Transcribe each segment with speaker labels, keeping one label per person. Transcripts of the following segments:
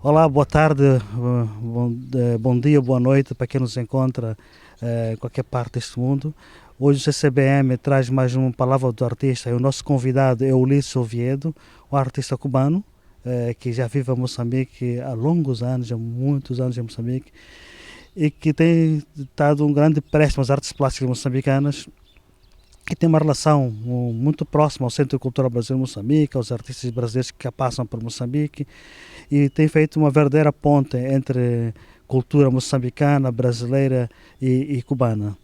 Speaker 1: Olá, boa tarde, bom dia, boa noite para quem nos encontra em qualquer parte deste mundo. Hoje o CCBM traz mais uma palavra do artista e o nosso convidado é Ulisses Oviedo, um artista cubano que já vive em Moçambique há longos anos, há muitos anos em Moçambique, e que tem dado um grande empréstimo às artes plásticas moçambicanas que tem uma relação muito próxima ao Centro de Cultura Brasileiro Moçambique, aos artistas brasileiros que passam por Moçambique, e tem feito uma verdadeira ponte entre cultura moçambicana, brasileira e cubana.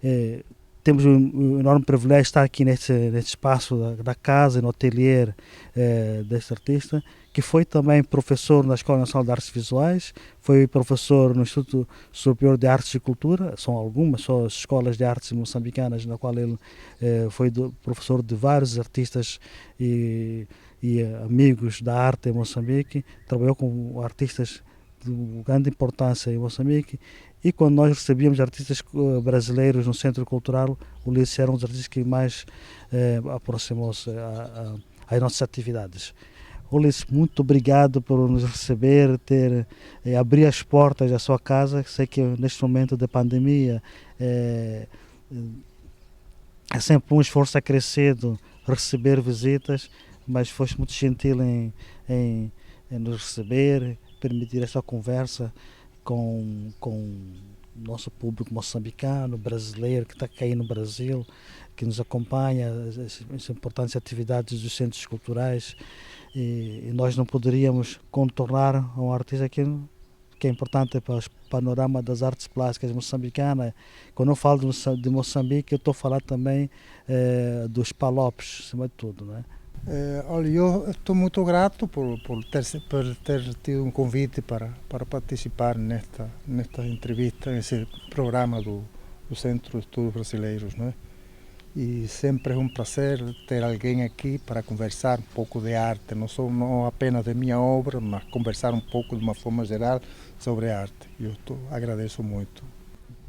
Speaker 1: Eh, Temos um enorme privilégio de estar aqui neste espaço da casa, no ateliê deste artista, que foi também professor na Escola Nacional de Artes Visuais, foi professor no Instituto Superior de Artes e Cultura, são algumas, são as escolas de artes moçambicanas, na qual ele foi professor de vários artistas e amigos da arte em Moçambique, trabalhou com artistas de grande importância em Moçambique, e quando nós recebíamos artistas brasileiros no Centro Cultural, o Ulisses era um dos artistas que mais aproximou-se às nossas atividades. Ulisses, muito obrigado por nos receber, abrir as portas da sua casa. Sei que neste momento de pandemia é sempre um esforço acrescido receber visitas, mas foste muito gentil em nos receber, permitir esta conversa com o nosso público moçambicano, brasileiro, que está aqui no Brasil, que nos acompanha, as importantes atividades dos centros culturais, e nós não poderíamos contornar um artista que é importante para o panorama das artes plásticas moçambicanas. Quando eu falo de Moçambique, eu estou a falar também dos palopes, acima de tudo, não é?
Speaker 2: Olha, eu estou muito grato por ter tido um convite para participar nesta entrevista, nesse programa do Centro de Estudos Brasileiros, não é? E sempre é um prazer ter alguém aqui para conversar um pouco de arte, não apenas de minha obra, mas conversar um pouco de uma forma geral sobre arte. Agradeço muito.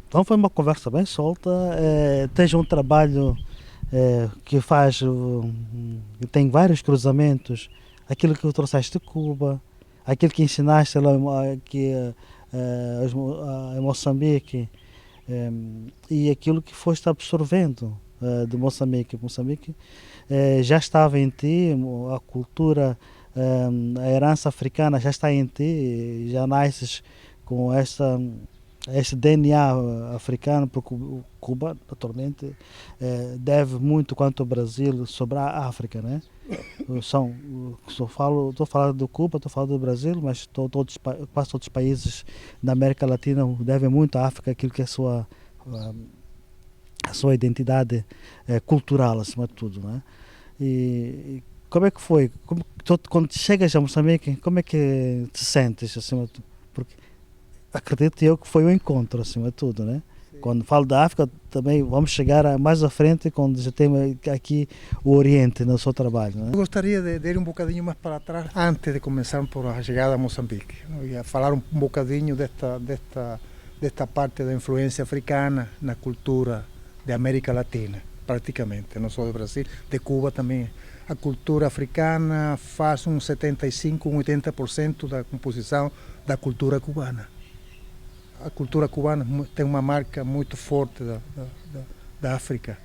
Speaker 1: Então foi uma conversa bem solta. Tens um trabalho que que tem vários cruzamentos, aquilo que trouxeste de Cuba, aquilo que ensinaste lá aqui em Moçambique, e aquilo que foste absorvendo de Moçambique. Moçambique já estava em ti, a cultura, a herança africana já está em ti, já nasces com este DNA africano, porque Cuba, naturalmente, deve muito quanto ao Brasil sobre a África, né? Estou falando do Cuba, estou falando do Brasil, mas quase todos os países da América Latina devem muito à África, aquilo que é a sua identidade cultural, acima de tudo, né? E como é que foi? Quando chegas a Moçambique, como é que te sentes, acima de tudo? Porque acredito eu que foi um encontro, acima de tudo, né?
Speaker 2: Sim.
Speaker 1: Quando falo da África, também vamos chegar mais à frente, quando já temos aqui o Oriente no seu trabalho, né?
Speaker 2: Eu gostaria de ir um bocadinho mais para trás, antes de começar por a chegada a Moçambique. Eu ia falar um bocadinho desta parte da influência africana na cultura da América Latina, praticamente, não só do Brasil, de Cuba também. A cultura africana faz uns 75, 80% da composição da cultura cubana. A cultura cubana tem uma marca muito forte da África.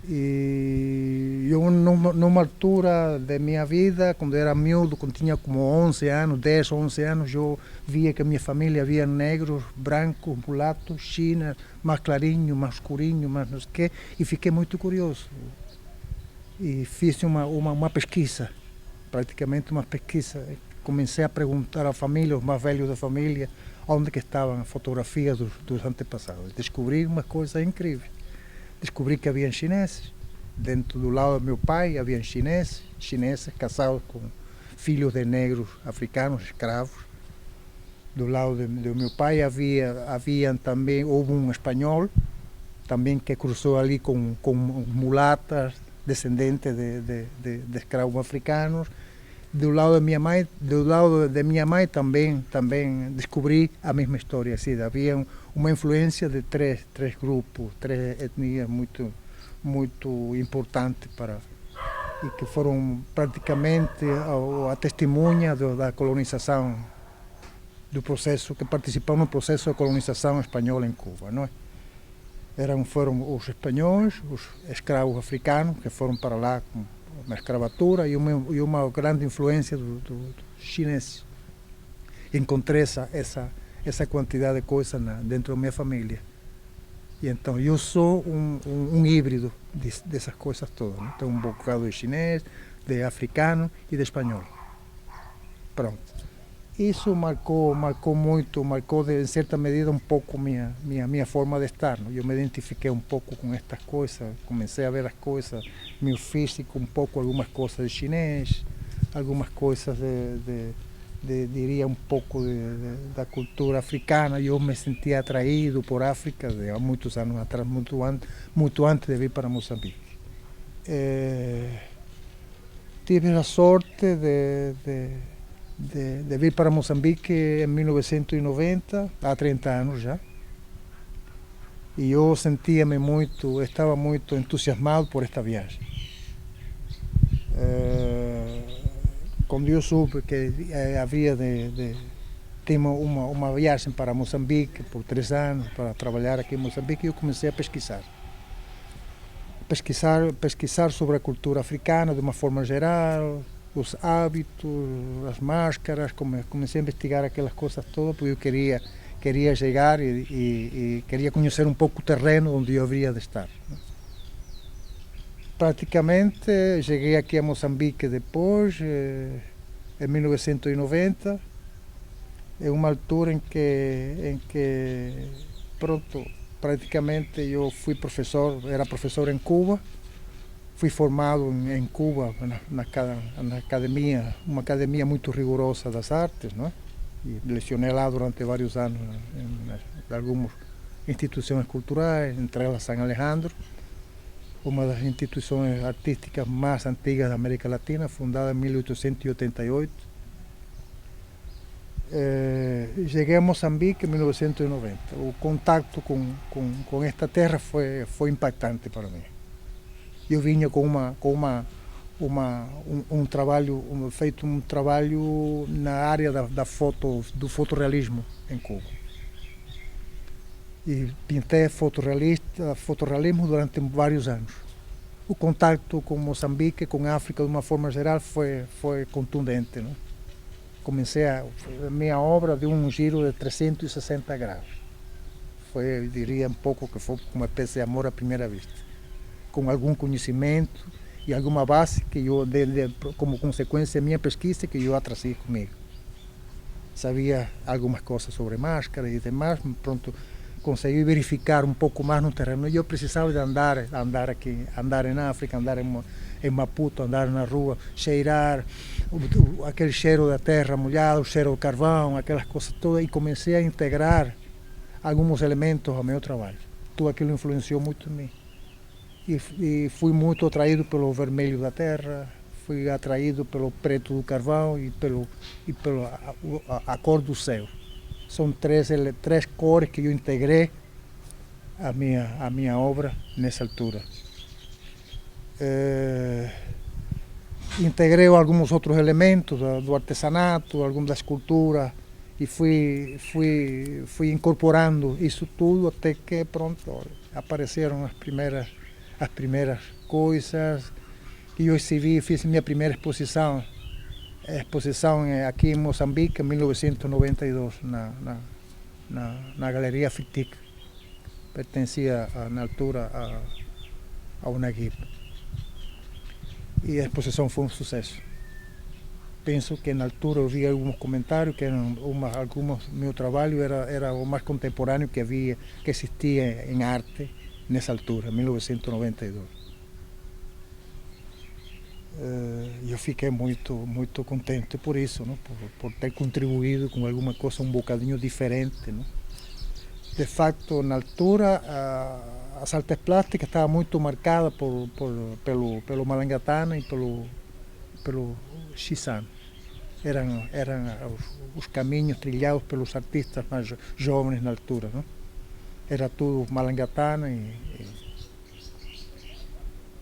Speaker 2: E eu, numa altura da minha vida, quando era miúdo, quando tinha como 11 anos, 10, 11 anos, eu via que a minha família havia negros, brancos, mulatos, chinas, mais clarinho, mais escurinho, mais não sei o quê, e fiquei muito curioso. E fiz uma pesquisa, praticamente uma pesquisa. Comecei a perguntar à família, os mais velhos da família, onde que estavam as fotografias dos antepassados. Descobri uma coisa incrível. Descobri que havia chineses. Dentro do lado do meu pai havia chineses casados com filhos de negros africanos, escravos. Do lado do meu pai havia também, houve um espanhol, também que cruzou ali com mulatas, descendentes de escravos africanos. Do lado da minha mãe também descobri a mesma história. Assim, havia uma influência de três grupos, três etnias muito importantes para. e que foram praticamente a testemunha da colonização, do processo, que participaram no processo de colonização espanhola em Cuba, não é? Foram os espanhóis, os escravos africanos que foram para lá com uma escravatura e uma grande influência dos chineses. Encontrei essa quantidade de coisas dentro da minha família. E então eu sou um híbrido dessas coisas todas, né? Tenho um bocado de chinês, de africano e de espanhol. Pronto. Isso marcou muito, em certa medida um pouco minha forma de estar, né? Eu me identifiquei um pouco com estas coisas, comecei a ver as coisas, meu físico um pouco, algumas coisas de chinês, algumas coisas diria um pouco da cultura africana. Eu me sentia atraído por África há muitos anos atrás, muito antes de vir para Moçambique. Tive a sorte de vir para Moçambique em 1990, há 30 anos já. E eu estava muito entusiasmado por esta viagem. Quando eu soube que havia ter uma viagem para Moçambique por 3 anos, para trabalhar aqui em Moçambique, eu comecei a pesquisar sobre a cultura africana de uma forma geral, os hábitos, as máscaras, comecei a investigar aquelas coisas todas, porque eu queria chegar e queria conhecer um pouco o terreno onde eu haveria de estar. Praticamente cheguei aqui a Moçambique depois, em 1990, é uma altura em que pronto, praticamente eu era professor em Cuba, fui formado em Cuba na academia, uma academia muito rigorosa das artes, não é? E lecionei lá durante vários anos em algumas instituições culturais, entre elas San Alejandro, uma das instituições artísticas mais antigas da América Latina, fundada em 1888. Cheguei a Moçambique em 1990. O contato com esta terra foi impactante para mim. Eu vinha com um trabalho na área do fotorrealismo em Cuba. E pintei fotorrealismo durante vários anos. O contato com Moçambique, com a África de uma forma geral, foi contundente, não? A minha obra deu um giro de 360 graus. Eu diria um pouco que foi uma espécie de amor à primeira vista, com algum conhecimento e alguma base que eu, como consequência da minha pesquisa, que eu a trazia comigo. Sabia algumas coisas sobre máscara e demais, pronto, consegui verificar um pouco mais no terreno. Eu precisava de andar aqui, andar em África, andar em Maputo, andar na rua, cheirar aquele cheiro da terra molhada, o cheiro do carvão, aquelas coisas todas, e comecei a integrar alguns elementos ao meu trabalho. Tudo aquilo influenciou muito em mim. E fui muito atraído pelo vermelho da terra, fui atraído pelo preto do carvão e pela cor do céu. São três cores que eu integrei à minha obra nessa altura. Integrei alguns outros elementos do artesanato, algumas da escultura, e fui incorporando isso tudo até que pronto apareceram as primeiras coisas que eu exhibi. Fiz minha primeira exposição aqui em Moçambique em 1992 na Galeria Fitik, pertencia na altura ao UNAGIP, e a exposição foi um sucesso. Penso que na altura eu vi alguns comentários que meu trabalho era o mais contemporâneo que existia em arte nessa altura, 1992. Eu fiquei muito contente por isso, não? Por ter contribuído com alguma coisa um bocadinho diferente, não? De facto, na altura, as artes plásticas estavam muito marcadas pelo Malangatana e pelo Xizán. Eram os caminhos trilhados pelos artistas mais jovens na altura, não? Era tudo Malangatana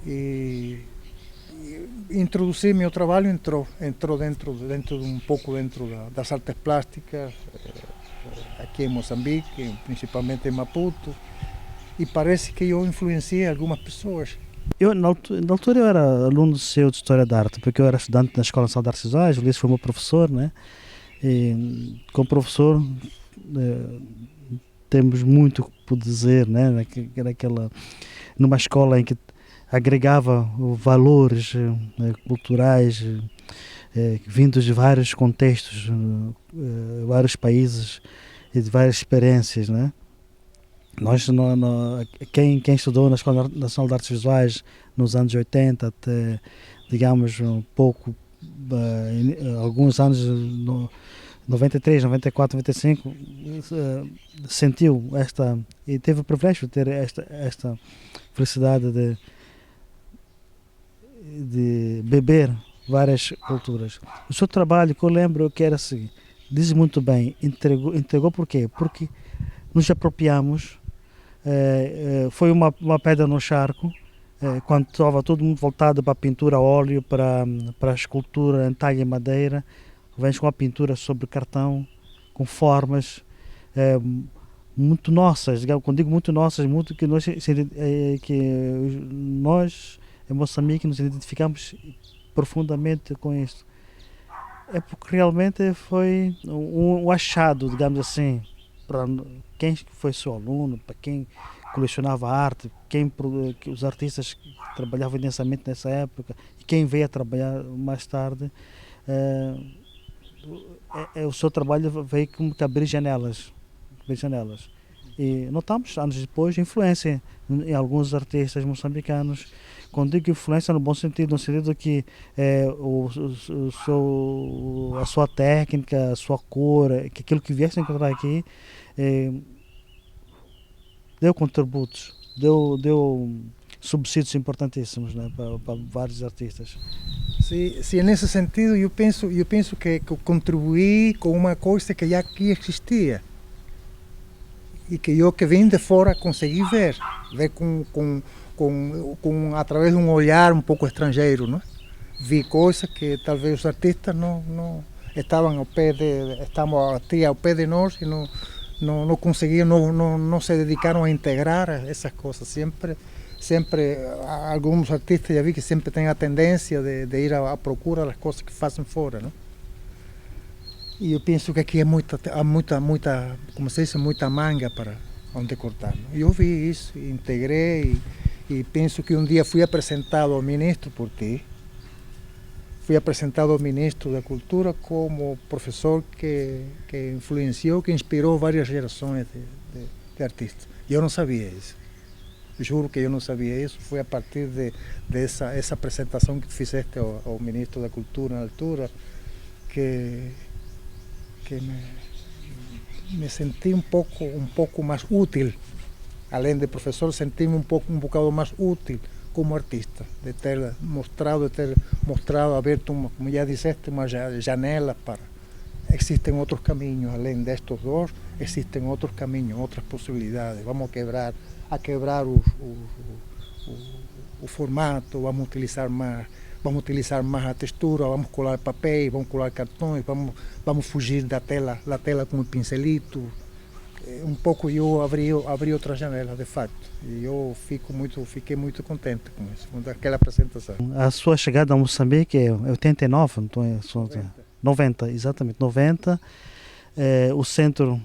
Speaker 2: e introduzir meu trabalho entrou dentro de um pouco dentro das artes plásticas, aqui em Moçambique, principalmente em Maputo, e parece que eu influenciei algumas pessoas.
Speaker 1: Na altura eu era aluno seu de História da Arte, porque eu era estudante na Escola Nacional de Artes Visuais, o Ulisses foi meu professor, né? E como professor temos muito por dizer, né? Numa escola em que agregava valores culturais vindos de vários contextos, vários países e de várias experiências, né? Nós, quem estudou na Escola Nacional de Artes Visuais nos anos 80 até, digamos, um pouco, alguns anos, 93, 94, 95, sentiu e teve o privilégio de ter esta felicidade de beber várias culturas. O seu trabalho, que eu lembro que era assim, diz muito bem, entregou por quê? Porque nos apropriamos, foi uma pedra no charco, quando estava todo mundo voltado para a pintura a óleo, para a escultura em talha e madeira, vens com a pintura sobre cartão, com formas muito nossas, quando digo muito nossas, muito que nós em Moçambique nos identificamos profundamente com isso. É porque realmente foi um achado, digamos assim, para quem foi seu aluno, para quem colecionava arte, os artistas que trabalhavam intensamente nessa época e quem veio a trabalhar mais tarde, o seu trabalho veio como que abrir janelas. E notamos, anos depois, influência em alguns artistas moçambicanos. Quando digo influência no bom sentido, no sentido que a sua técnica, a sua cor, que aquilo que viesse a encontrar aqui, deu contributos, deu subsídios importantíssimos, né, para vários artistas.
Speaker 2: Sim, nesse sentido eu penso que contribuí com uma coisa que já aqui existia e que eu que vim de fora consegui ver através de um olhar um pouco estrangeiro, não? Vi coisas que talvez os artistas não estavam ao pé de nós e não conseguiam, não se dedicaram a integrar essas coisas. Sempre alguns artistas já vi que sempre têm a tendência de ir à procura das coisas que fazem fora, não? E eu penso que aqui há muita, como se diz, muita manga para onde cortar. Não? Eu vi isso, integrei e penso que um dia fui apresentado ao ministro por ti. Fui apresentado ao ministro da Cultura como professor que influenciou, que inspirou várias gerações de artistas. E eu não sabia isso. Juro que eu não sabia isso. Foi a partir dessa apresentação que fizeste ao ministro da Cultura na altura que me senti um pouco mais útil. Além de professor, senti-me um bocado mais útil como artista, de ter mostrado, aberto, como já disseste, uma janela para... Existem outros caminhos, além destes dois, existem outros caminhos, outras possibilidades. Vamos quebrar o formato, vamos utilizar mais a textura, vamos colar papéis, vamos colar cartões, vamos fugir da tela com o pincelito. Um pouco eu abri outra janela, de fato. E eu fiquei muito contente com isso, com aquela apresentação.
Speaker 1: A sua chegada a Moçambique é 89, não é? 90, exatamente, 90. O centro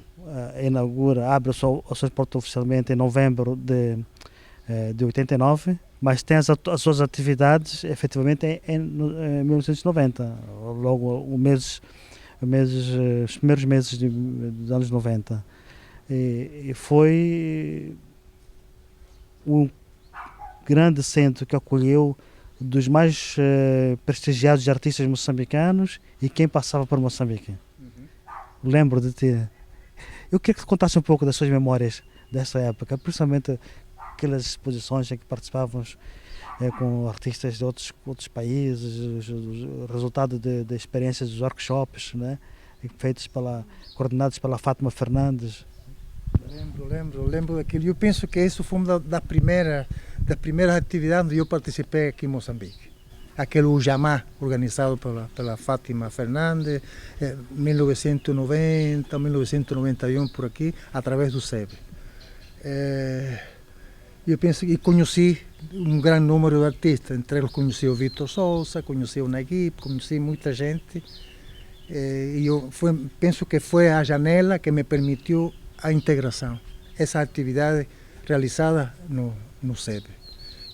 Speaker 1: abre as suas portas oficialmente em novembro de 89, mas tem as suas atividades efetivamente em 1990, logo os primeiros meses dos anos 90. E foi um grande centro que acolheu dos mais prestigiados artistas moçambicanos e quem passava por Moçambique. Lembro de ti. Eu queria que contasse um pouco das suas memórias dessa época, principalmente aquelas exposições em que participávamos com artistas de outros países, o resultado de experiências dos workshops, né, feitos coordenados pela Fátima Fernandes.
Speaker 2: Lembro daquilo. Eu penso que isso foi uma da primeira atividade onde eu participei aqui em Moçambique. aquele Ujamá, organizado pela Fátima Fernandes, 1990, 1991, por aqui, através do SEB. Eu penso que conheci um grande número de artistas, entre eles conheci o Vitor Sousa, conheci o Naguib, conheci muita gente, e penso que foi a janela que me permitiu a integração, essa atividade realizada no SEB.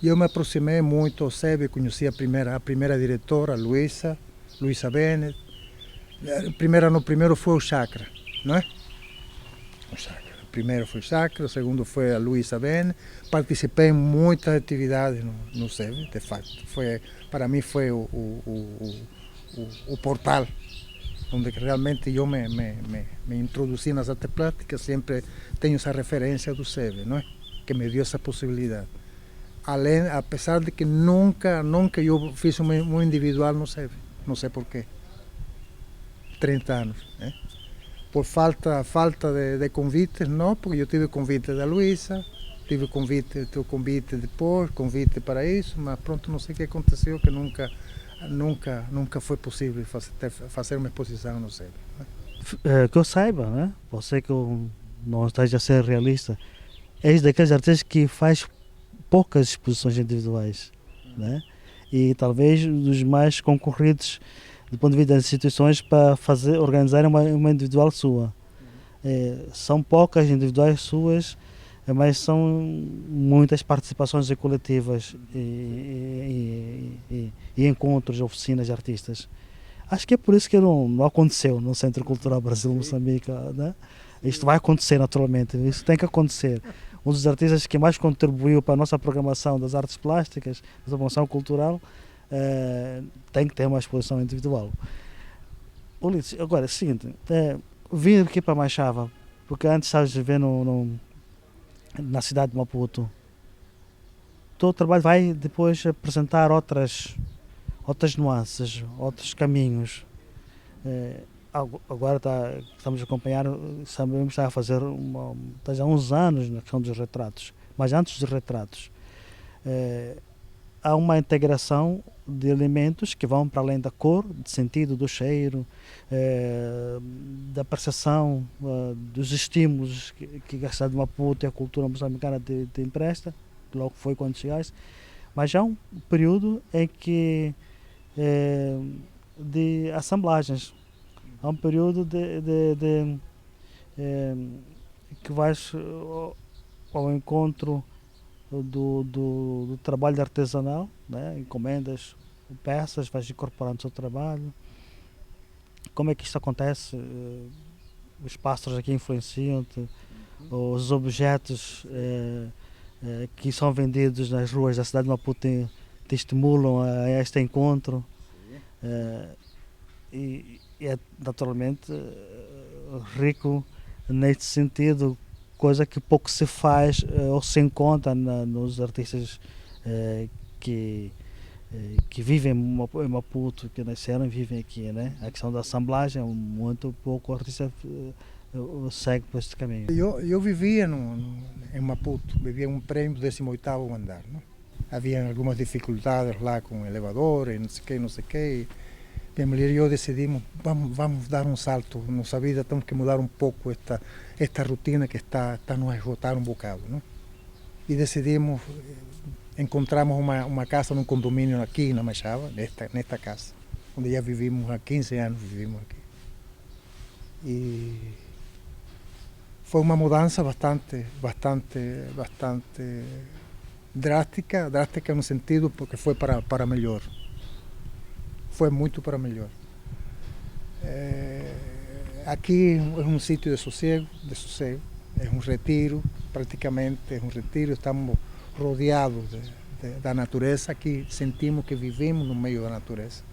Speaker 2: E eu me aproximei muito ao SEB, conheci a primeira diretora, Luísa Bennett. Primeiro foi o Chakra, não é? O Chakra. O primeiro foi o Chakra, o segundo foi a Luísa Bennett. Participei em muitas atividades no SEB, de facto. Para mim foi o portal onde realmente eu me introduzi nas artes plásticas. Sempre tenho essa referência do SEB, não é? Que me deu essa possibilidade. Apesar de que nunca eu fiz um individual no SEB, não sei porquê. 30 anos, né? Por falta de convites, não, porque eu tive convite da Luísa, tive convite depois, convite para isso, mas pronto, não sei o que aconteceu, que nunca foi possível fazer uma exposição no SEB.
Speaker 1: Né? Que eu saiba, né? Você que não esteja a ser realista, és daqueles artistas que faz poucas exposições individuais, né? E talvez dos mais concorridos do ponto de vista das instituições para organizar uma individual sua. São poucas individuais suas, mas são muitas participações coletivas e encontros, oficinas de artistas. Acho que é por isso que não aconteceu no Centro Cultural Brasil-Moçambique, né? Isto vai acontecer naturalmente, isso tem que acontecer. Um dos artistas que mais contribuiu para a nossa programação das artes plásticas, da programação cultural, tem que ter uma exposição individual. Ulisses, agora é o seguinte, vim aqui para Machava, porque antes estavas a viver na cidade de Maputo. O teu trabalho vai depois apresentar outras nuances, outros caminhos. Agora estamos a acompanhar, sabemos que está a fazer há uns anos na questão dos retratos, mas antes dos retratos há uma integração de elementos que vão para além da cor, do sentido, do cheiro, da percepção, dos estímulos que a cidade de Maputo e a cultura moçambicana te empresta, logo foi quando chegaste, mas há um período em que de assemblagens. Há um período que vais ao encontro do trabalho artesanal, né? Encomendas peças, vais incorporando o seu trabalho. Como é que isto acontece? Os pássaros aqui influenciam-te? Os objetos que são vendidos nas ruas da cidade de Maputo te estimulam a este encontro? E é naturalmente rico neste sentido, coisa que pouco se faz ou se encontra nos artistas que vivem em Maputo, que nasceram e vivem aqui, né? A questão da assemblagem, muito pouco artista segue por este caminho.
Speaker 2: Eu vivia em Maputo, vivia um prédio do 18º andar, não? Havia algumas dificuldades lá com o elevador e não sei o que. Minha mulher e eu decidimos, vamos dar um salto na nossa vida, temos que mudar um pouco esta rotina que está nos a esgotar um bocado, não? E decidimos, encontramos uma casa num condomínio aqui na Machava, nesta casa, onde já vivimos há 15 anos, vivimos aqui. E foi uma mudança bastante drástica no sentido porque foi para melhor. Foi muito para melhor. Aqui é um sítio de sossego, é um retiro, praticamente é um retiro, estamos rodeados da natureza, aqui sentimos que vivemos no meio da natureza.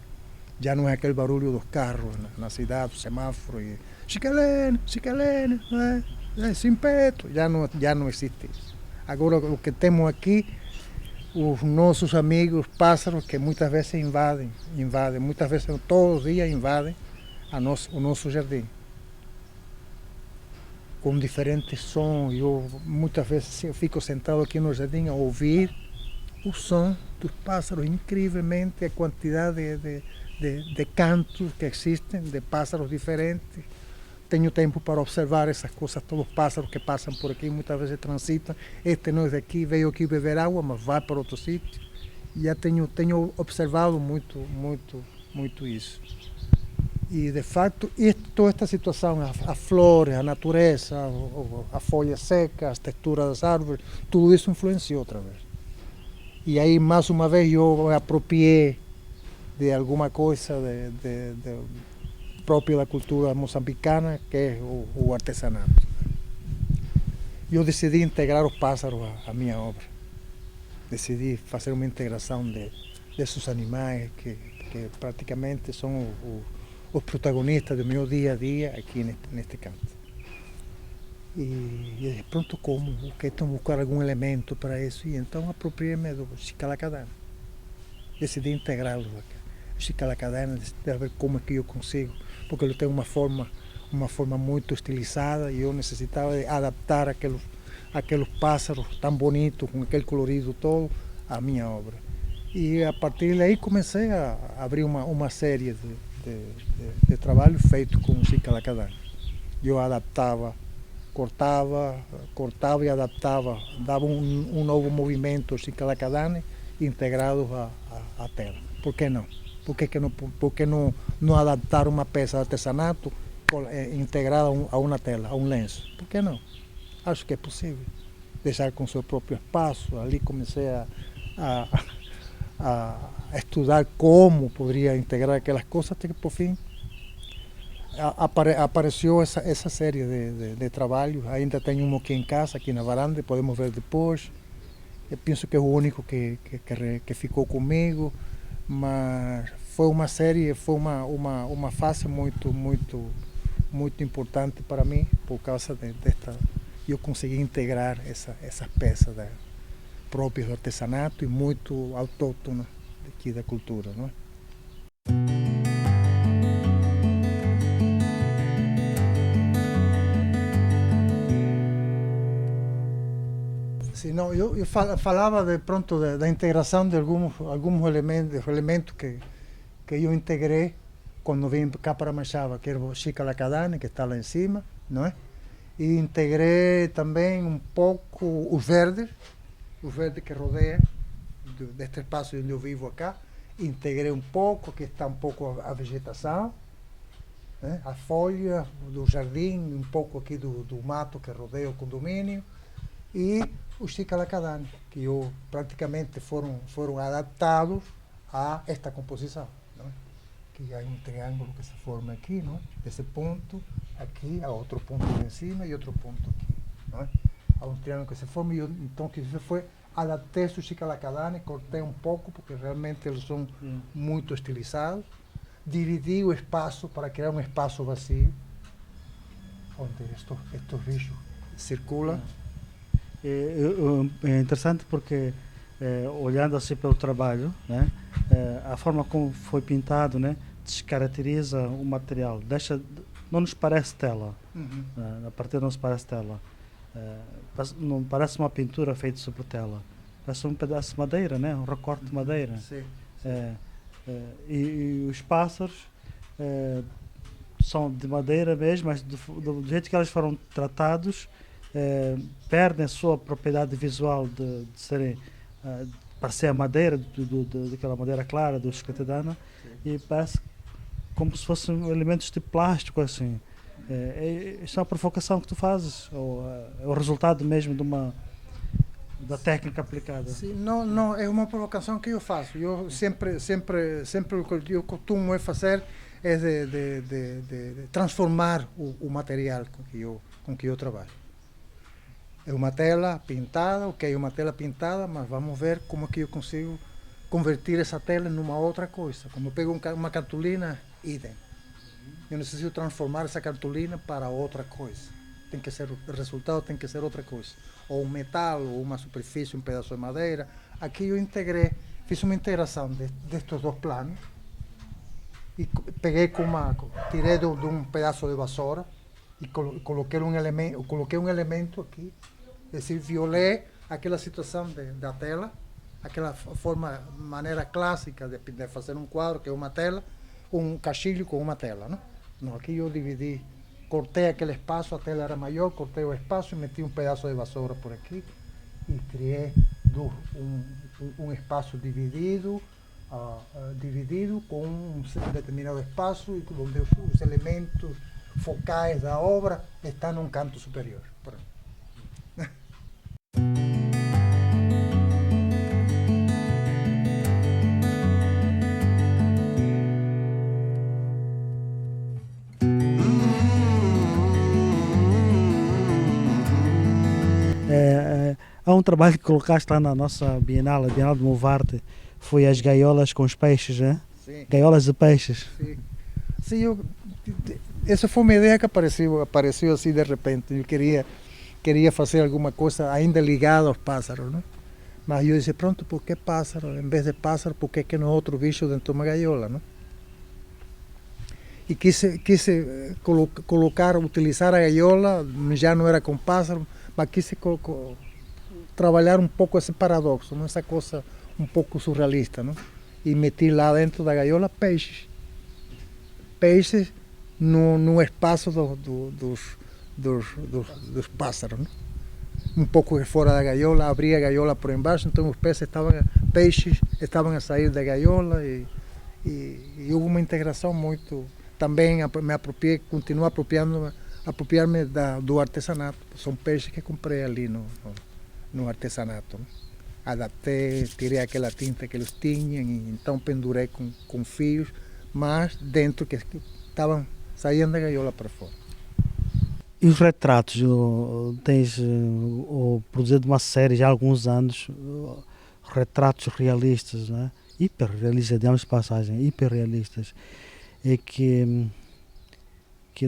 Speaker 2: Já não é aquele barulho dos carros na cidade, o semáforo, e chicalene, simpeto, já não existe isso. Agora o que temos aqui, os nossos amigos pássaros que muitas vezes invadem, muitas vezes todos os dias invadem o nosso jardim. Com diferentes sons, muitas vezes eu fico sentado aqui no jardim a ouvir o som dos pássaros, incrivelmente a quantidade de cantos que existem, de pássaros diferentes. Tenho tempo para observar essas coisas, todos os pássaros que passam por aqui, muitas vezes transitam. Este não é daqui, veio aqui beber água, mas vai para outro sítio. E já tenho observado muito isso. E, de fato, toda esta situação, a flores, a natureza, a folha seca, as texturas das árvores, tudo isso influenciou outra vez. E aí, mais uma vez, eu me apropriei de alguma coisa própria da cultura moçambicana, que é o artesanato. Eu decidi integrar os pássaros à minha obra. Decidi fazer uma integração desses animais que praticamente são os protagonistas do meu dia a dia aqui neste canto. E pronto, como? Ok, então buscar algum elemento para isso. E então apropriei-me do Chicalacadana. Decidi integrá-lo aqui. Chicalacadana, de ver como é que eu consigo, porque ele tem uma forma muito estilizada e eu necessitava de adaptar aqueles pássaros tão bonitos, com aquele colorido todo, à minha obra. E a partir daí comecei a abrir uma série de trabalho feito com o Chicalacadana. Eu adaptava, cortava e adaptava, dava um novo movimento ao Chicalacadana integrado à tela. Por que não? Por que não adaptar uma peça de artesanato integrada a uma tela, a um lenço? Por que não? Acho que é possível. Deixar com seu próprio espaço. Ali comecei a estudar como poderia integrar aquelas coisas, até que, por fim, apareceu essa série de trabalhos. Ainda tenho um aqui em casa, aqui na varanda, podemos ver depois. Eu penso que é o único que ficou comigo. Mas foi uma série, foi uma fase muito importante para mim, por causa desta. Eu consegui integrar essas peças próprias do artesanato e muito autóctonas aqui da cultura, não é? Sim, não, eu falava da integração de alguns elementos que eu integrei quando vim cá para Machava, que era o Chicalacadana, que está lá em cima, não é? E integrei também um pouco os verdes que rodeiam deste espaço onde eu vivo acá. Integrei um pouco, aqui está um pouco a vegetação, né? A folha do jardim, um pouco aqui do mato que rodeia o condomínio, e o Chicalacadana, que praticamente foram adaptados a esta composição. Não é? Que há um triângulo que se forma aqui, não é? Desse ponto aqui, há outro ponto lá em cima e outro ponto aqui. Não é? Há um triângulo que se forma, e então que isso foi, adaptei o Chicalacadana, cortei um pouco, porque realmente eles são muito estilizados, dividi o espaço para criar um espaço vazio, onde estes bichos circulam.
Speaker 1: É interessante porque, olhando assim pelo trabalho, né, a forma como foi pintado, né, descaracteriza o material, não nos parece tela, a partir não nos parece tela, não parece uma pintura feita sobre tela, parece um pedaço de madeira, né, um recorte de madeira.
Speaker 2: Sim.
Speaker 1: E os pássaros são de madeira mesmo, mas do jeito que eles foram tratados, perdem a sua propriedade visual de serem, parecer a madeira, daquela madeira clara do Chicalacadana, e parece como se fossem elementos de plástico, assim. Isto é uma provocação que tu fazes, ou é o resultado mesmo da técnica aplicada?
Speaker 2: Sim, não, é uma provocação que eu faço. Eu sempre o que eu costumo fazer é de transformar o material com que eu trabalho. É uma tela pintada, ok, uma tela pintada, mas vamos ver como é que eu consigo convertir essa tela numa outra coisa. Como eu pego uma cartolina, idem. Eu necessito transformar essa cartolina para outra coisa. O resultado tem que ser outra coisa. Ou um metal, ou uma superfície, um pedaço de madeira. Aqui eu fiz uma integração destes dois planos e peguei tirei de um pedaço de vassoura e coloquei um elemento aqui, é decir, violei aquela situação da tela aquela forma, maneira clássica de fazer um quadro, que é uma tela, um caixilho com uma tela, não? Não, aqui eu dividi, cortei aquele espaço, a tela era maior, cortei o espaço e meti um pedaço de vassoura por aqui e criei um espaço dividido, dividido com um determinado espaço e onde os elementos focais da obra estão num canto superior. Pronto.
Speaker 1: Há um trabalho que colocaste lá na nossa Bienal, a Bienal de Movarte, foi as gaiolas com os peixes, né?
Speaker 2: Sim.
Speaker 1: Gaiolas de peixes.
Speaker 2: Sim. Sim, essa foi uma ideia que apareceu assim de repente. Eu queria fazer alguma coisa ainda ligada aos pássaros, não? Mas eu disse, pronto, por que pássaro? Em vez de pássaro, por que não outro bicho dentro de uma gaiola, não? E quis colocar, utilizar a gaiola, já não era com pássaro, mas quis trabalhar um pouco esse paradoxo, não? Essa coisa um pouco surrealista, não? E meti lá dentro da gaiola peixes. Peixes no espaço dos pássaros, não? Um pouco fora da gaiola, abria a gaiola por embaixo, então os peixes estavam a sair da gaiola e houve uma integração muito. Também me apropriei, continuo apropriar-me do artesanato. São peixes que comprei ali no artesanato, não? Adaptei, tirei aquela tinta que eles tinham e então pendurei com fios, mas dentro que estavam saindo da gaiola para fora.
Speaker 1: E os retratos? Tens produzido uma série já há alguns anos, retratos realistas, né? Hiperrealistas, digamos de passagem, hiperrealistas, e que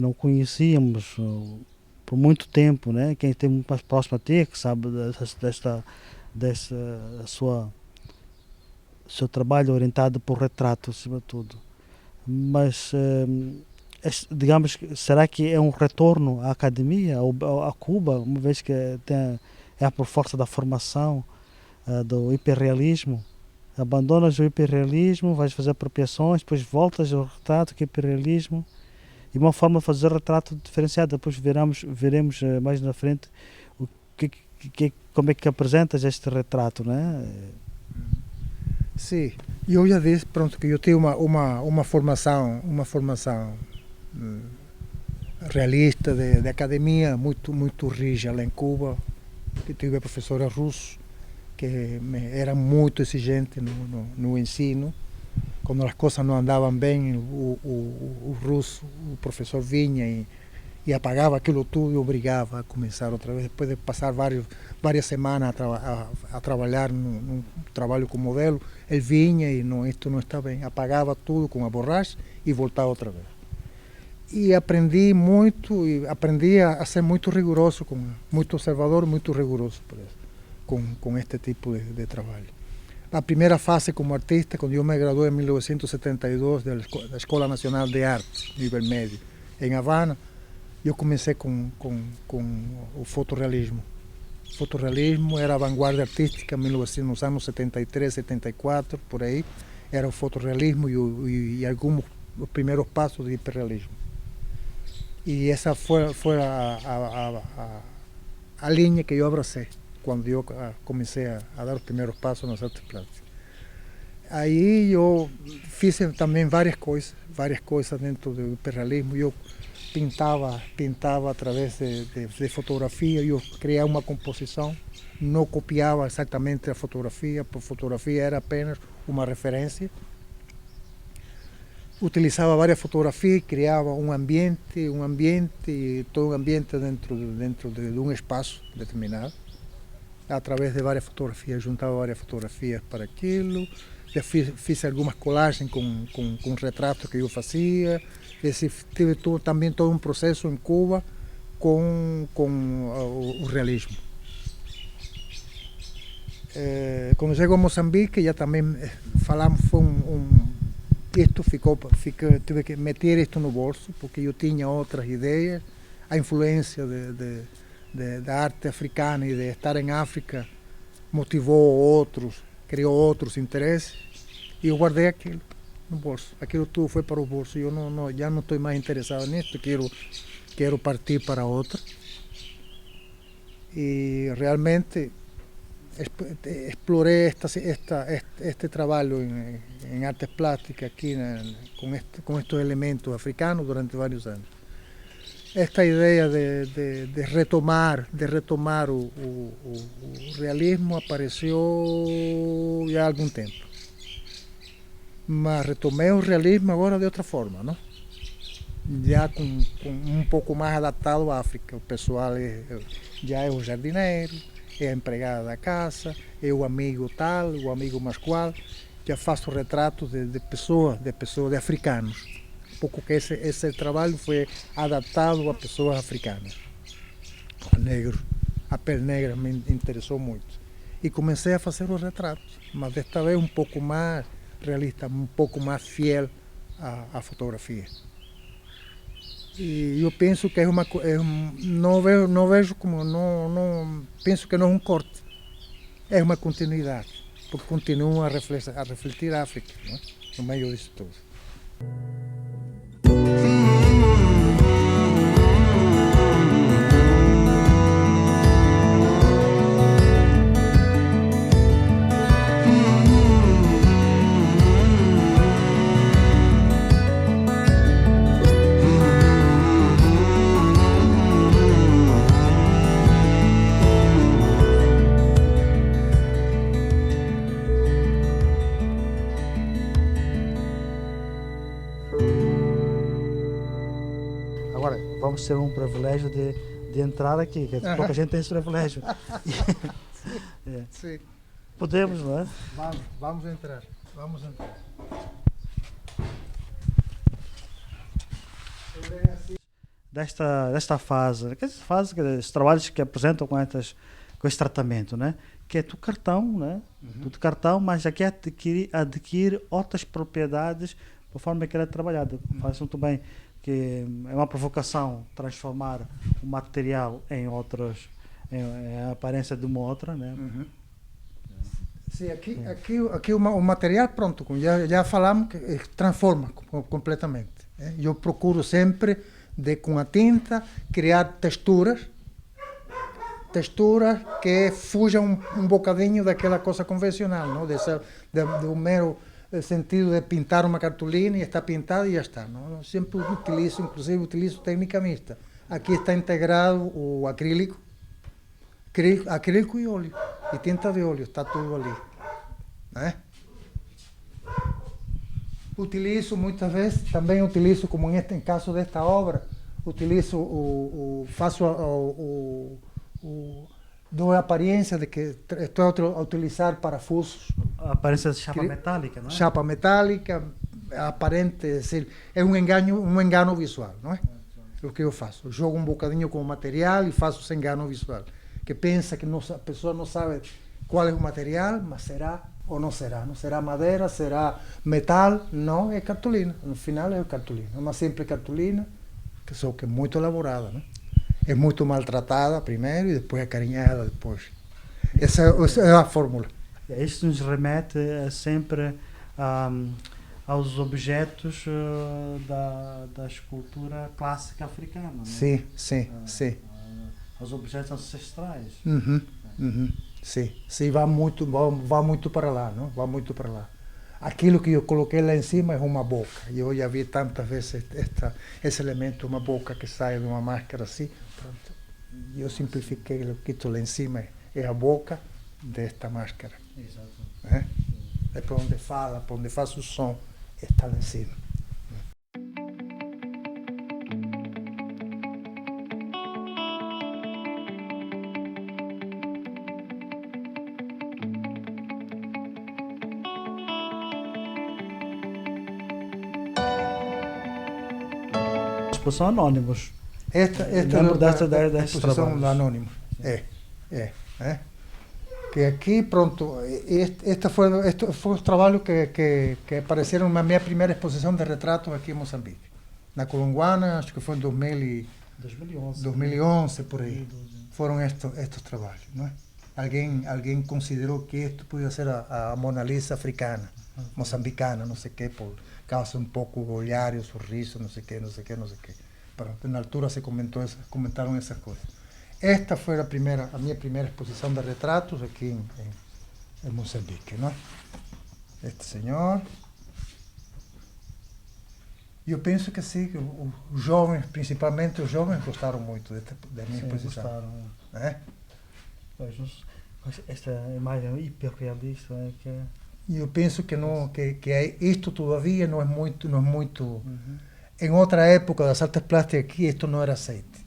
Speaker 1: não conhecíamos por muito tempo, né? Quem tem muito mais próximo a ti, que sabe desse seu trabalho orientado por retrato, acima de tudo. Mas, digamos, será que é um retorno à academia, a Cuba, uma vez que é por força da formação do hiperrealismo? Abandonas o hiperrealismo, vais fazer apropriações, depois voltas ao retrato, que é hiperrealismo, e uma forma de fazer retrato diferenciado. Depois veremos mais na frente como é que apresentas este retrato, né?
Speaker 2: Sim, eu já disse, pronto, que eu tenho uma formação realista de academia muito rígida lá em Cuba, que tive professora russa que era muito exigente no ensino. Quando as coisas não andavam bem, o russo, o professor vinha e apagava aquilo tudo e obrigava a começar outra vez. Depois de passar várias semanas a trabalhar num trabalho com modelo, ele vinha e isto não está bem. Apagava tudo com a borracha e voltava outra vez. E aprendi muito, aprendi a ser muito rigoroso, muito observador, muito rigoroso por isso, com este tipo de trabalho. A primeira fase como artista, quando eu me graduei em 1972 da Escola Nacional de Arte, nível médio, em Havana, eu comecei com o fotorrealismo. O fotorrealismo era a vanguarda artística nos anos 73, 74, por aí. Era o fotorrealismo e alguns os primeiros passos do hiperrealismo. E essa foi a linha que eu abracei quando eu comecei a dar os primeiros passos nas artes plásticas. Aí eu fiz também várias coisas dentro do hiperrealismo. Eu pintava através de fotografia, eu criava uma composição, não copiava exatamente a fotografia, porque a fotografia era apenas uma referência. Utilizava várias fotografias, criava todo um ambiente dentro de um espaço determinado, através de várias fotografias, juntava várias fotografias para aquilo. Já fiz algumas colagens com retratos que eu fazia. Tive também todo um processo em Cuba com o realismo. Quando chego a Moçambique, já também falamos, tive que meter isto no bolso, porque eu tinha outras ideias. A influência da arte africana e de estar em África motivou outros criou outros interesses e eu guardei aquilo no bolso. Aquilo tudo foi para o bolso. Eu já não estou mais interessado nisso, quero partir para outra. E realmente explorei este trabalho em artes plásticas aqui com estes elementos africanos durante vários anos. Esta ideia de retomar o realismo apareceu já há algum tempo. Mas retomei o realismo agora de outra forma, não? Já com um pouco mais adaptado à África. O pessoal já é o jardineiro, é a empregada da casa, é o amigo tal, o amigo mascual. Já faço retratos de pessoas, de africanos. Pouco que esse trabalho foi adaptado a pessoas africanas, a negros. A pele negra me interessou muito. E comecei a fazer os retratos, mas desta vez um pouco mais realista, um pouco mais fiel à fotografia. E eu penso que não vejo como, penso que não é um corte, é uma continuidade, porque continua a refletir a África, não é? No meio disso tudo.
Speaker 1: Agora, vamos ter um privilégio de entrar aqui, que pouca gente tem esse privilégio.
Speaker 2: Sim.
Speaker 1: Podemos, não é?
Speaker 2: Vamos entrar.
Speaker 1: Desta fase, esses trabalhos que apresentam com esse tratamento, né? Que é do cartão, né? Tudo cartão, mas aqui adquire outras propriedades da forma que ele é trabalhado. Faz muito bem, que é uma provocação transformar o material em a aparência de uma outra, né?
Speaker 2: Sim, aqui o material, pronto, já falamos, que transforma completamente. Eu procuro sempre, com a tinta, criar texturas que fujam um bocadinho daquela coisa convencional, não? Do mero sentido de pintar uma cartolina e está pintada e já está. Não? Eu sempre utilizo técnica mista. Aqui está integrado o acrílico e óleo, e tinta de óleo, está tudo ali. Né? Utilizo muitas vezes, também utilizo, como em caso desta obra, dou a aparência de que estou a utilizar parafusos.
Speaker 1: A aparência de chapa metálica, não é?
Speaker 2: Chapa metálica, aparente, é um engano visual, não é? É o que eu faço. Eu jogo um bocadinho com o material e faço esse engano visual. Que pensa que a pessoa não sabe qual é o material, mas será ou não será. Não será madeira, será metal, não, é cartolina. No final é cartolina. É uma simples cartolina, que é muito elaborada, né? É muito maltratada primeiro e depois acarinhada depois. Essa é a fórmula.
Speaker 1: Isto nos remete sempre aos objetos da escultura clássica africana, não é?
Speaker 2: Sim.
Speaker 1: Aos objetos ancestrais.
Speaker 2: Sim, vai muito para lá, não? Vai muito para lá. Aquilo que eu coloquei lá em cima é uma boca. Eu já vi tantas vezes esse elemento, uma boca que sai de uma máscara assim. Pronto. Eu simplifiquei, o que estou lá em cima é a boca desta máscara.
Speaker 1: Exato.
Speaker 2: É para onde fala, para onde faz o som, está lá em cima.
Speaker 1: Exposição Anônimos.
Speaker 2: Esta
Speaker 1: Lembro dessa
Speaker 2: exposição do Anônimos. Que aqui, pronto, este foi o trabalho que apareceram na minha primeira exposição de retratos aqui em Moçambique. Na Colunguana, acho que foi em 2011, por aí. Foram estes trabalhos, não é? alguém considerou que isto podia ser a Mona Lisa africana, moçambicana, não sei o quê, por causa um pouco o olhar e o sorriso, não sei o quê, não sei o quê, não sei o quê. Pronto, na altura se comentaram essas coisas. Esta foi a minha primeira exposição de retratos aqui em Moçambique, não é? Este senhor. E eu penso que sim, que os jovens, principalmente os jovens, gostaram muito da minha exposição.
Speaker 1: Gostaram.
Speaker 2: É?
Speaker 1: Esta imagem hiperrealista é que é...
Speaker 2: E eu penso que não, isto todavia não é muito. Em outra época das artes plásticas aqui, isto não era aceite.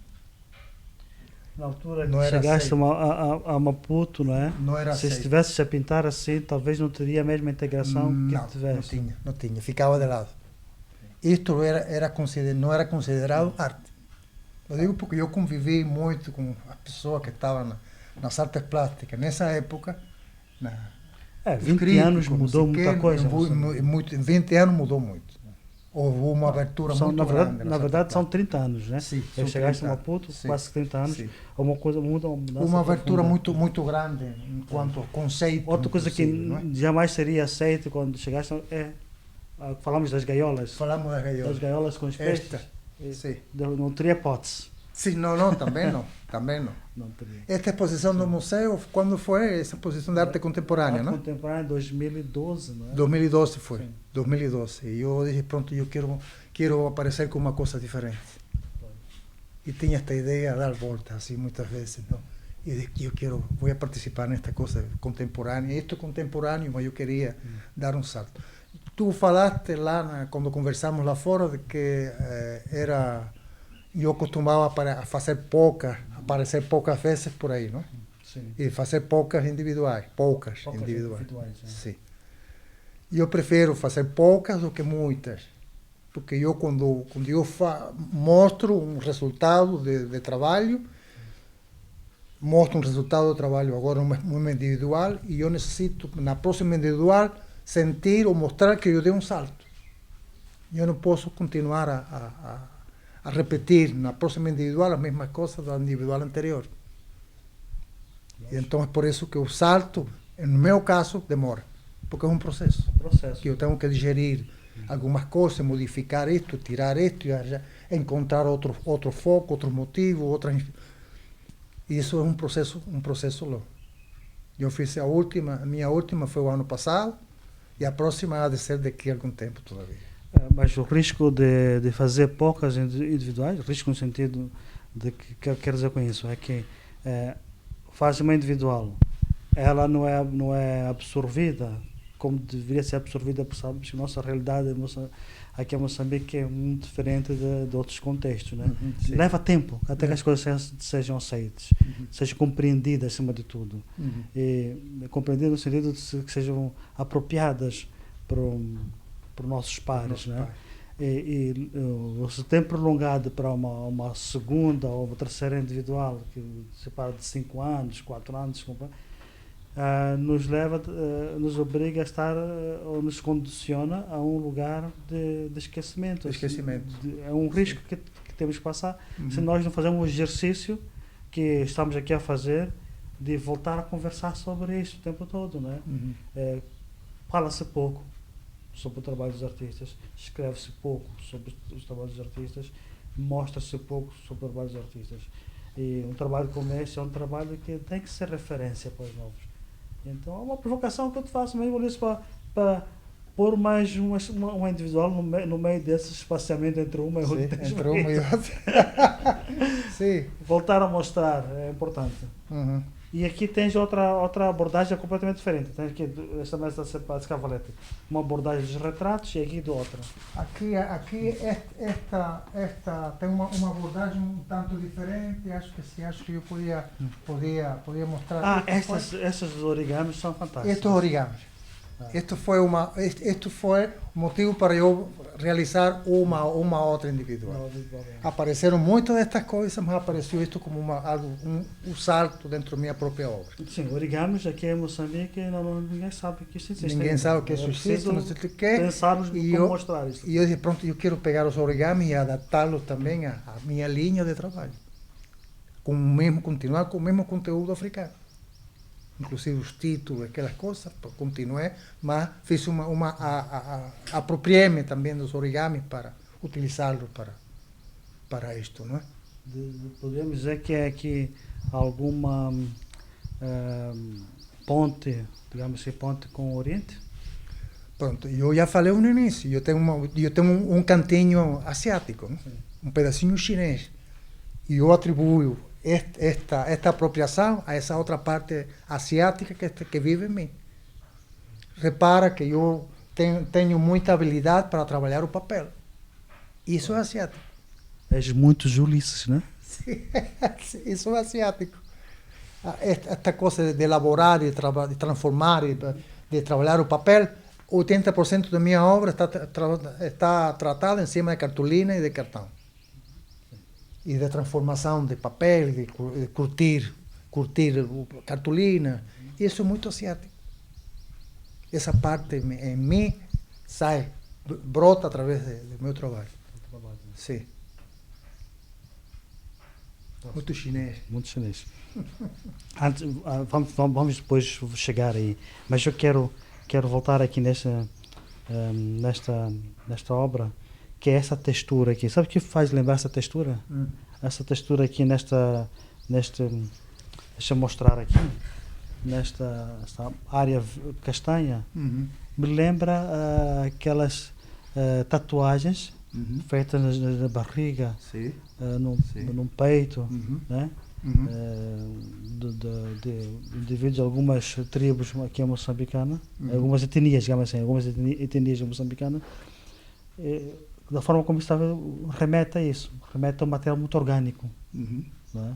Speaker 1: Na altura
Speaker 2: não
Speaker 1: que chegaste
Speaker 2: aceite.
Speaker 1: a Maputo, não é?
Speaker 2: Não era
Speaker 1: Se
Speaker 2: aceite.
Speaker 1: estivesses a pintar assim, talvez não teria a mesma integração que tivesse.
Speaker 2: Não tinha, ficava de lado. Isto não era considerado arte. Eu digo porque eu convivi muito com as pessoas que estavam nas artes plásticas. Nessa época,
Speaker 1: 20 anos mudou muita coisa.
Speaker 2: Em 20 anos mudou muito. Houve uma abertura muito grande.
Speaker 1: Na verdade, são 30 anos, né?
Speaker 2: Sim,
Speaker 1: eu chegaste a Maputo, quase 30 anos. Uma coisa muda,
Speaker 2: uma abertura muito grande enquanto conceito.
Speaker 1: Outra coisa que jamais seria aceito quando chegaste falamos das gaiolas.
Speaker 2: Falamos das gaiolas.
Speaker 1: Das gaiolas com os peixes.
Speaker 2: Sim.
Speaker 1: Não teria hipótese.
Speaker 2: Sim, não, também não.
Speaker 1: Não teria.
Speaker 2: Esta exposição do museu, quando foi essa exposição de arte contemporânea, não?
Speaker 1: Contemporânea, 2012, não é?
Speaker 2: 2012 foi.
Speaker 1: Sim.
Speaker 2: 2012. E eu disse, pronto, eu quero aparecer com uma coisa diferente. E tinha esta ideia de dar volta, assim, muitas vezes, não? E eu disse, vou participar nesta coisa contemporânea. Isto é contemporâneo, mas eu queria dar um salto. Tu falaste lá, quando conversamos lá fora, de que eu costumava aparecer poucas vezes por aí, não?
Speaker 1: Sim.
Speaker 2: E fazer poucas individuais. Sim. E eu prefiro fazer poucas do que muitas. Porque eu, quando eu mostro um resultado de trabalho, agora uma individual, e eu necessito, na próxima individual, sentir ou mostrar que eu dei um salto. Eu não posso continuar a repetir na próxima individual a mesma coisa da individual anterior. E então é por isso que o salto, no meu caso, demora. Porque é um processo. Que eu tenho que digerir algumas coisas, modificar isto, tirar isto, encontrar outro foco, outro motivo, E isso é um processo longo. Eu fiz a minha última foi o ano passado, e a próxima há de ser daqui a algum tempo todavia.
Speaker 1: Mas o risco de fazer poucas individuais, risco no sentido de que eu quero dizer com isso, é que faz uma individual, ela não é absorvida como deveria ser absorvida, porque a nossa realidade aqui em Moçambique é muito diferente de outros contextos, né? Leva tempo até que as coisas sejam aceitas, sejam compreendidas acima de tudo, e compreendidas no sentido de que sejam apropriadas por nossos pares, né? E o tempo prolongado para uma segunda ou uma terceira individual, que separa de 5 anos, 4 anos, nos obriga a estar, ou nos condiciona a um lugar de esquecimento. É um risco que temos que passar se nós não fazermos o exercício que estamos aqui a fazer de voltar a conversar sobre isso o tempo todo, né? Fala-se pouco sobre o trabalho dos artistas, escreve-se pouco sobre os trabalhos dos artistas, mostra-se pouco sobre o trabalho dos artistas. E um trabalho como esse é um trabalho que tem que ser referência para os novos. Então é uma provocação que eu te faço mesmo para pôr mais uma individual no meio desse espaciamento entre uma e outra.
Speaker 2: Entre uma e outra. Sim.
Speaker 1: Voltar a mostrar é importante. E aqui tens outra abordagem completamente diferente. Tens aqui esta mesa de Cavalete, uma abordagem dos retratos e aqui de outra.
Speaker 2: Aqui esta tem uma abordagem um tanto diferente. Acho que eu podia mostrar.
Speaker 1: Estas dos origamis são fantásticas.
Speaker 2: Estes origamis. Isto foi o motivo para eu realizar uma outra individual. Apareceram muitas destas coisas, mas apareceu isto como um salto dentro da minha própria obra.
Speaker 1: Sim, origamis aqui em Moçambique ninguém sabe que isso existe.
Speaker 2: Ninguém sabe que isso existe, não sei o que.
Speaker 1: Pensarmos como mostrar isso.
Speaker 2: E eu disse, pronto, eu quero pegar os origamis e adaptá-los também à minha linha de trabalho. Continuar com o mesmo conteúdo africano. inclusive os títulos, aquelas coisas, continuei, mas fiz apropriei-me também dos origamis para utilizá-los para isto, não é?
Speaker 1: Podemos dizer que é que alguma ponte, digamos assim, ponte com o Oriente?
Speaker 2: Pronto, eu já falei no início, eu tenho um cantinho asiático, né? Um pedacinho chinês, e eu atribuo esta apropriação a essa outra parte asiática que vive em mim. Repara que eu tenho muita habilidade para trabalhar o papel. Isso é asiático.
Speaker 1: És muito Ulisses, né?
Speaker 2: Isso é asiático. Esta coisa de elaborar, de transformar, de trabalhar o papel, 80% da minha obra está tratada em cima de cartolina e de cartão. E de transformação de papel, de curtir cartolina. Isso é muito asiático. Essa parte em mim sai, brota através do meu trabalho. Sim. Muito chinês.
Speaker 1: Muito chinês. Antes, vamos depois chegar aí. Mas eu quero voltar aqui nesta obra, que é essa textura aqui. Sabe o que faz lembrar essa textura? Essa textura aqui deixa eu mostrar aqui, nesta área castanha, me lembra aquelas tatuagens feitas na barriga, no peito, né? De indivíduos de algumas tribos aqui em Moçambicana, algumas etnias, digamos assim, algumas etnias moçambicanas, da forma como estava, remete a isso, remete a um material muito orgânico, né?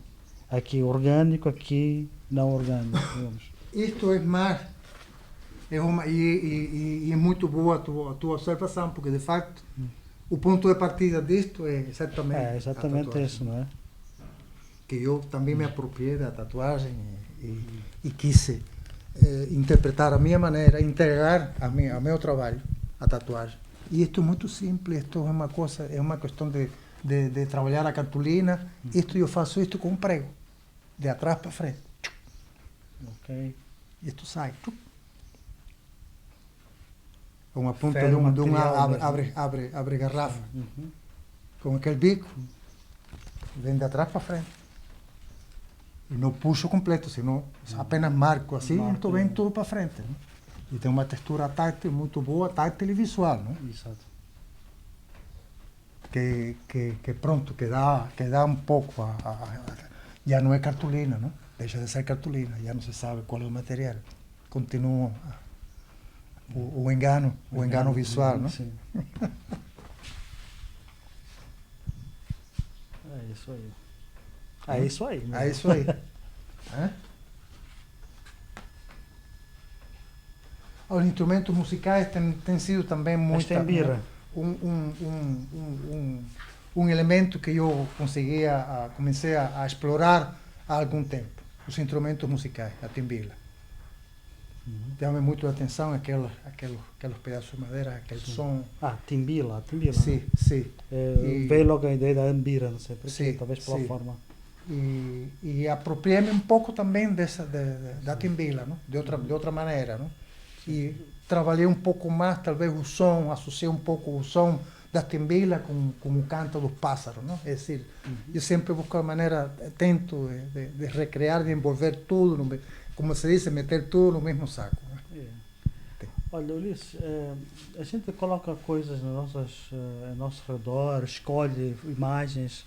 Speaker 1: Aqui orgânico, aqui não orgânico, digamos.
Speaker 2: Isto é mais, e é muito boa a tua observação, porque de facto o ponto de partida disto é exatamente
Speaker 1: isso, não é?
Speaker 2: Que eu também me apropriei da tatuagem e quis interpretar a minha maneira, integrar ao meu trabalho a tatuagem. E isto é muito simples, isto é uma questão de trabalhar a cartolina. Isto eu faço isto com um prego, de atrás para frente.
Speaker 1: Ok.
Speaker 2: Isto sai. Uma ponta de uma abre garrafa. Com aquele bico, vem de atrás para frente. E não puxo completo, senão apenas marco assim, então vem tudo para frente. Né? E tem uma textura tátil muito boa, tátil e visual. Né?
Speaker 1: Exato.
Speaker 2: Que pronto, que dá um pouco, já não é cartolina, não? Deixa de ser cartolina, já não se sabe qual é o material. Continua o engano visual, não?
Speaker 1: Sim. É isso aí. É isso aí.
Speaker 2: É isso aí. Os instrumentos musicais têm sido também muito um elemento que eu comecei a explorar há algum tempo. Os instrumentos musicais, a timbila. Chama muito a atenção aqueles pedaços de madeira, aquele som.
Speaker 1: Timbila.
Speaker 2: Sim, sim.
Speaker 1: Veio logo a ideia da ambira, não sei porquê,
Speaker 2: sim,
Speaker 1: talvez pela forma.
Speaker 2: E apropriei-me um pouco também da timbila, não? De outra maneira. Não? E trabalhei um pouco mais, talvez, o som, associei um pouco o som da timbila com o canto dos pássaros. Não? É decir, eu sempre busco a maneira, tento de recriar, de envolver tudo, como se diz, meter tudo no mesmo saco.
Speaker 1: Olha, Ulisses, a gente coloca coisas ao nosso redor, escolhe imagens,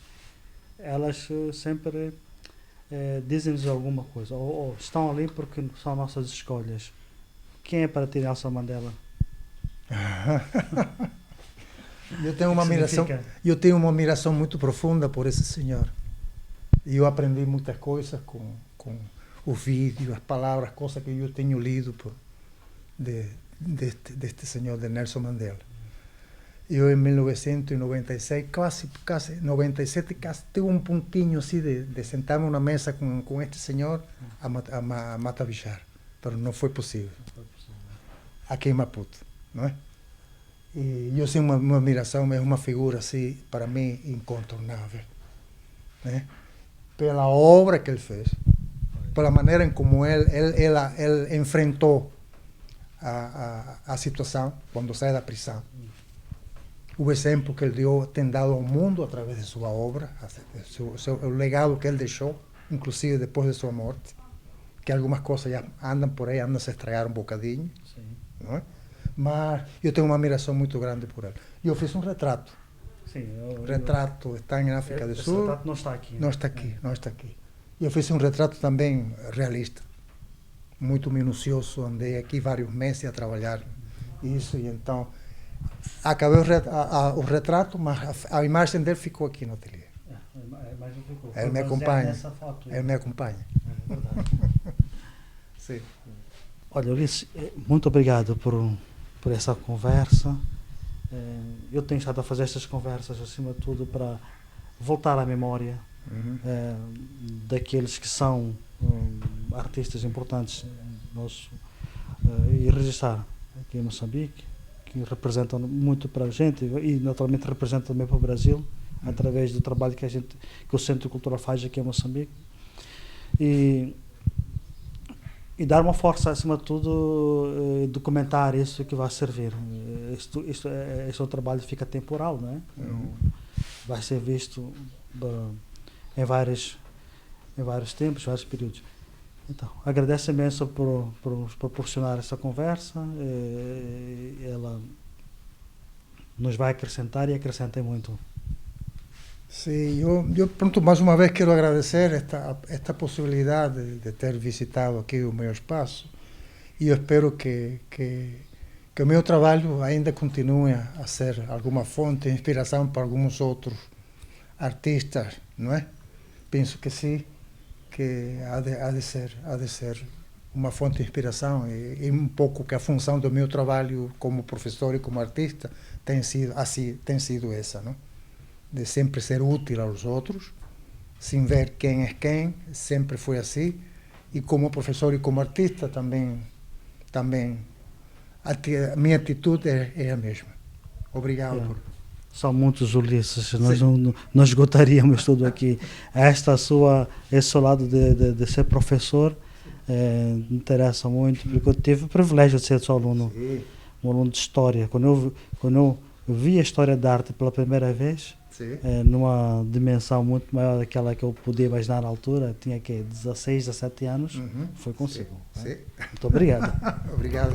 Speaker 1: elas sempre dizem-nos alguma coisa, ou estão ali porque são nossas escolhas. Quem é para ti Nelson Mandela?
Speaker 2: Eu tenho uma admiração muito profunda por esse senhor. E eu aprendi muitas coisas com o vídeo, as palavras, coisas que eu tenho lido deste senhor, de Nelson Mandela. Eu, em 1996, quase 97, tive um pontinho assim de sentar-me na mesa com este senhor a matabichar, mas não foi possível. Aqui em Maputo, não é? E eu tenho uma admiração, é uma figura assim, para mim, incontornável, né? Pela obra que ele fez, pela maneira em como ele enfrentou a situação quando sai da prisão. O exemplo que ele deu tem dado ao mundo através de sua obra, o legado que ele deixou, inclusive depois de sua morte, que algumas coisas já andam por aí, andam a se estragar um bocadinho. Sim. Não é? Mas eu tenho uma admiração muito grande por ele. E eu fiz um retrato.
Speaker 1: Sim,
Speaker 2: o retrato está em África do Sul.
Speaker 1: O retrato não está aqui.
Speaker 2: Não está aqui, não está aqui. E eu fiz um retrato também realista, muito minucioso. Andei aqui vários meses a trabalhar isso e então acabei o retrato, mas a imagem dele ficou aqui no ateliê. Ele me acompanha. Ele me acompanha.
Speaker 1: É verdade.
Speaker 2: Sim.
Speaker 1: Olha, Ulisses, muito obrigado por essa conversa. Eu tenho estado a fazer estas conversas, acima de tudo, para voltar à memória daqueles que são artistas importantes nosso, e registrar aqui em Moçambique, que representam muito para a gente e naturalmente representam também para o Brasil, através do trabalho que o Centro Cultural faz aqui em Moçambique. E dar uma força, acima de tudo, documentar isso que vai servir. Isto é um trabalho que fica temporal, não é? Vai ser visto em vários tempos, vários períodos. Então, agradeço imenso por nos proporcionar essa conversa. Ela nos vai acrescentar e acrescenta muito.
Speaker 2: Sim, eu pronto, mais uma vez quero agradecer esta possibilidade de ter visitado aqui o meu espaço e eu espero que o meu trabalho ainda continue a ser alguma fonte de inspiração para alguns outros artistas, não é? Penso que sim, que há de ser uma fonte de inspiração e um pouco que a função do meu trabalho como professor e como artista tem sido essa, não? De sempre ser útil aos outros, sem ver quem é quem, sempre foi assim. E como professor e como artista também a minha atitude é a mesma. Obrigado.
Speaker 1: São muitos Ulisses, nós não esgotaríamos tudo aqui. Esse seu lado de ser professor me interessa muito, porque eu tive o privilégio de ser seu aluno, um aluno de história. Quando eu vi a história da arte pela primeira vez, numa dimensão muito maior daquela que eu podia imaginar na altura, tinha 16, 17 anos, foi consigo.
Speaker 2: Sim.
Speaker 1: Muito obrigado.
Speaker 2: Obrigado.